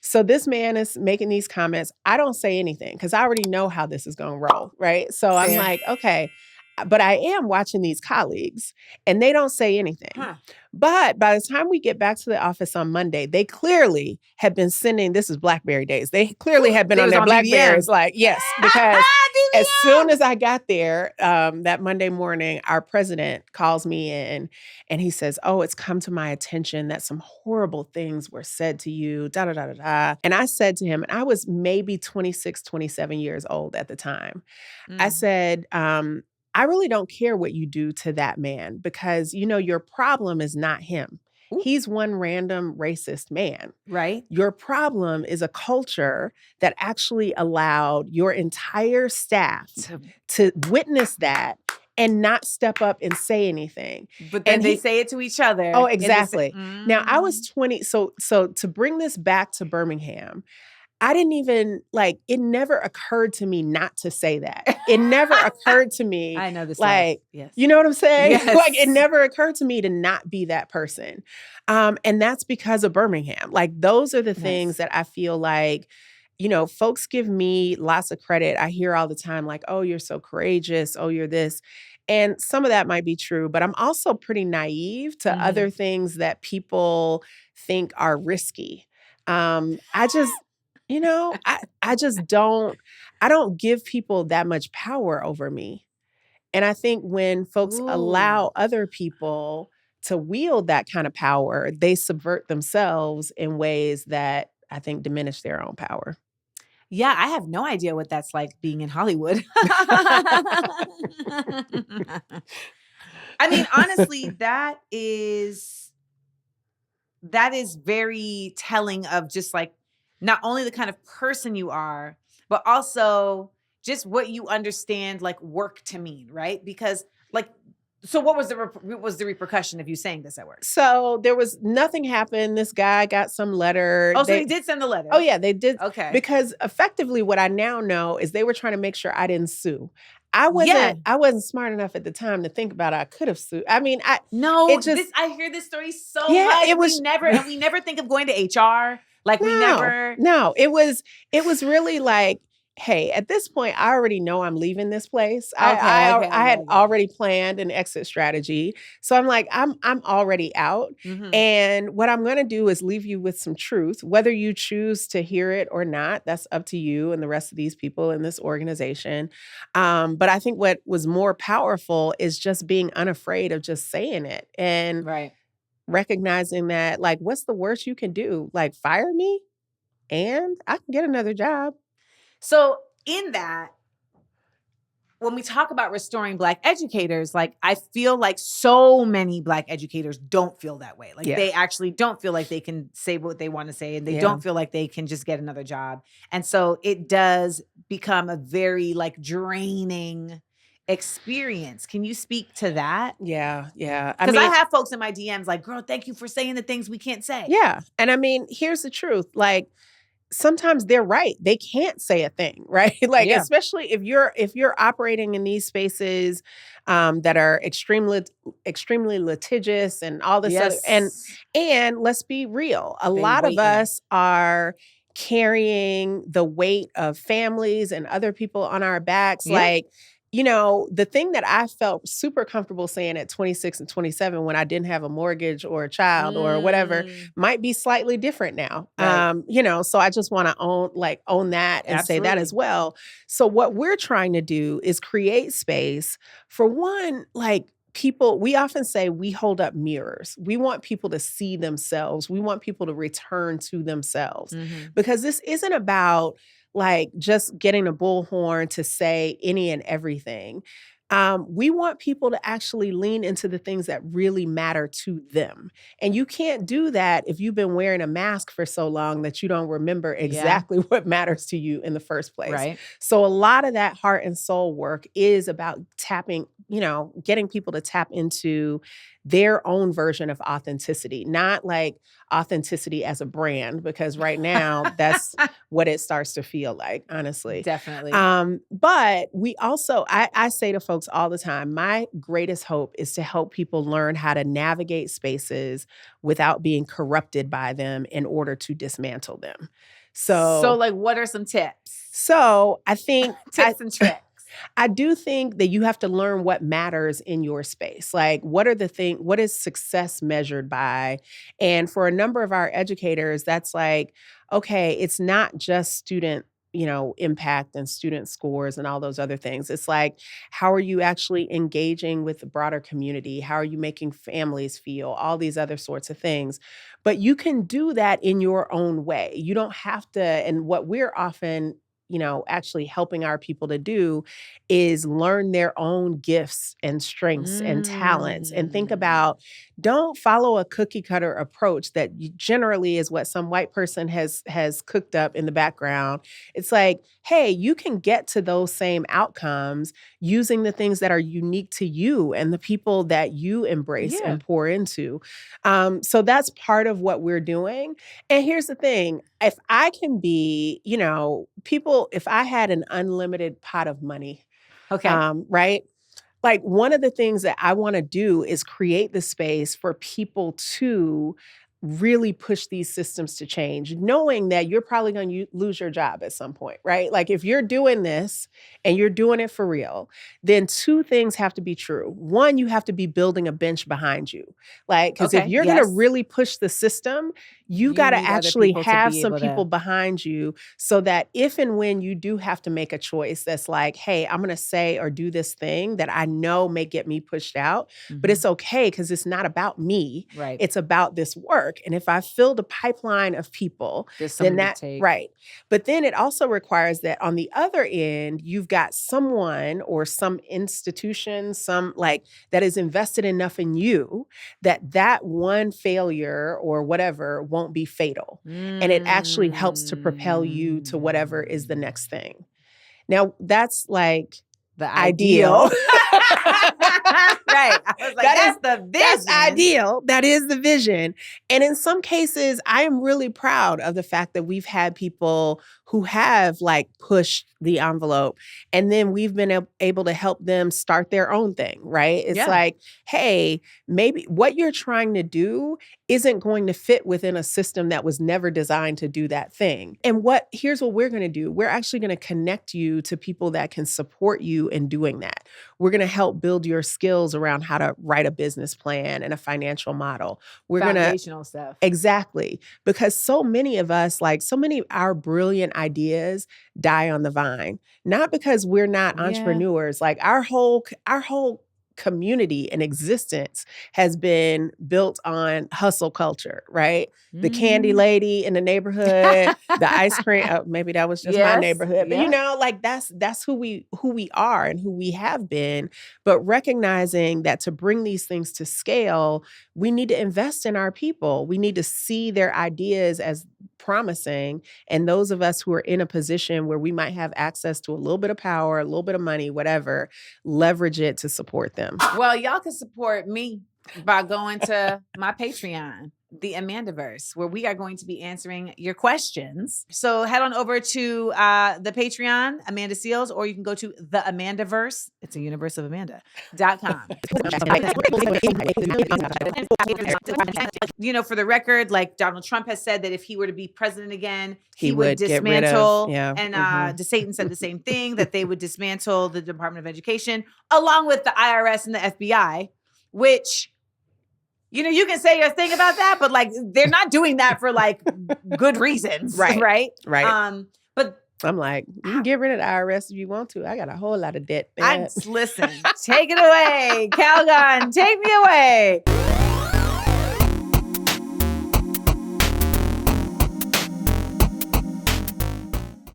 So this man is making these comments. I don't say anything because I already know how this is going to roll, right? So I'm Fair. like, okay, but I am watching these colleagues and they don't say anything. Huh. But by the time we get back to the office on Monday, they clearly have been sending, this is BlackBerry days. They clearly have been They on was their on BlackBerries. BBM. Like, yes, because as BBM. soon as I got there that Monday morning, our president calls me in and he says, oh, it's come to my attention that some horrible things were said to you, da, da, da, da, da. And I said to him, and I was maybe 26, 27 years old at the time. I said, I really don't care what you do to that man because, your problem is not him. Ooh. He's one random racist man. Right. Your problem is a culture that actually allowed your entire staff to witness that and not step up and say anything. But then And they say it to each other. Oh, exactly. Now, I was 20. So to bring this back to Birmingham, I didn't even it never occurred to me not to say that. It never occurred to me. I know this. Yes. You know what I'm saying? Yes. It never occurred to me to not be that person. And that's because of Birmingham. Those are the things that I feel like, folks give me lots of credit. I hear all the time, oh, you're so courageous. Oh, you're this. And some of that might be true, but I'm also pretty naive to other things that people think are risky. I just I don't give people that much power over me. And I think when folks allow other people to wield that kind of power, they subvert themselves in ways that I think diminish their own power. Yeah, I have no idea what that's like being in Hollywood. I mean, honestly, that is very telling of just not only the kind of person you are, but also just what you understand work to mean, right? Because so what was the repercussion of you saying this at work? So there was nothing happened. This guy got some letter. Oh, so they did send the letter. Oh yeah, they did. Okay. Because effectively what I now know is they were trying to make sure I didn't sue. I wasn't smart enough at the time to think about it. I could have sued. I mean, I hear this story so much. We never think of going to HR. No, it was really hey, at this point, I already know I'm leaving this place. I had already planned an exit strategy. So I'm I'm already out. And what I'm going to do is leave you with some truth, whether you choose to hear it or not. That's up to you and the rest of these people in this organization. But I think what was more powerful is just being unafraid of just saying it and recognizing that, what's the worst you can do? Fire me and I can get another job. So in that, when we talk about restoring Black educators, I feel like so many Black educators don't feel that way. They actually don't feel like they can say what they want to say, and they don't feel like they can just get another job. And so it does become a very draining experience. Can you speak to that? Yeah. Because I have folks in my DMs girl, thank you for saying the things we can't say. Yeah. And I mean, here's the truth. Sometimes they're right. They can't say a thing, right? Especially if you're operating in these spaces that are extremely litigious and all this other, and let's be real, a lot of us are carrying the weight of families and other people on our backs. The thing that I felt super comfortable saying at 26 and 27 when I didn't have a mortgage or a child or whatever might be slightly different now. Right. So I just want to own that and say that as well. So what we're trying to do is create space for one, people, we often say we hold up mirrors. We want people to see themselves. We want people to return to themselves because this isn't about just getting a bullhorn to say any and everything. We want people to actually lean into the things that really matter to them. And you can't do that if you've been wearing a mask for so long that you don't remember exactly what matters to you in the first place. Right. So a lot of that heart and soul work is about tapping, getting people to tap into their own version of authenticity, not like authenticity as a brand, because right now that's what it starts to feel like, honestly. Definitely. But we also, I say to folks all the time, my greatest hope is to help people learn how to navigate spaces without being corrupted by them in order to dismantle them. So like, what are some tips? So I think tips and tricks. I do think that you have to learn what matters in your space. Like, what is success measured by? And for a number of our educators, that's like, okay, it's not just student impact and student scores and all those other things. It's like, how are you actually engaging with the broader community? How are you making families feel? All these other sorts of things. But you can do that in your own way. You don't have to, and what we're often actually helping our people to do is learn their own gifts and strengths and talents and think about, don't follow a cookie cutter approach that generally is what some white person has cooked up in the background. It's like, hey, you can get to those same outcomes using the things that are unique to you and the people that you embrace and pour into. So that's part of what we're doing. And here's the thing, if I can be, if I had an unlimited pot of money, right? Like, one of the things that I want to do is create the space for people to really push these systems to change, knowing that you're probably going to lose your job at some point, right? Like, if you're doing this and you're doing it for real, then two things have to be true. One, you have to be building a bench behind you. Like, because if you're going to really push the system, you got to actually have some people behind you, so that if and when you do have to make a choice that's like, hey, I'm going to say or do this thing that I know may get me pushed out, but it's okay because it's not about me. Right. It's about this work. And if I filled a pipeline of people, then that, right. But then it also requires that on the other end, you've got someone or some institution, that is invested enough in you that one failure or whatever won't be fatal. And it actually helps to propel you to whatever is the next thing. Now, that's like the ideal. Right. I was like, that's the vision. That's ideal. That is the vision. And in some cases, I am really proud of the fact that we've had people who have pushed the envelope, and then we've been able to help them start their own thing, right? It's like, hey, maybe what you're trying to do isn't going to fit within a system that was never designed to do that thing. And here's what we're going to do. We're actually going to connect you to people that can support you in doing that. We're going to help build your skills around how to write a business plan and a financial model. We're foundational stuff. Exactly. Because so many of us, so many of our brilliant ideas die on the vine, not because we're not entrepreneurs. Like, our whole community and existence has been built on hustle culture, right? The candy lady in the neighborhood, the ice cream, maybe that was just my neighborhood, but that's who we are and who we have been. But recognizing that to bring these things to scale, we need to invest in our people. We need to see their ideas as promising. And those of us who are in a position where we might have access to a little bit of power, a little bit of money, whatever, leverage it to support them. Well, y'all can support me by going to my Patreon, the Amandaverse, where we are going to be answering your questions. So head on over to the Patreon, Amanda Seales, or you can go to the Amandaverse. It's a universe of Amanda.com. For the record, like Donald Trump has said that if he were to be president again, he would dismantle. And DeSatan said the same thing, that they would dismantle the Department of Education, along with the IRS and the FBI, which... you can say your thing about that, but they're not doing that for good reasons. Right. But I'm like, you can get rid of the IRS if you want to. I got a whole lot of debt. Listen, take it away. Calgon, take me away.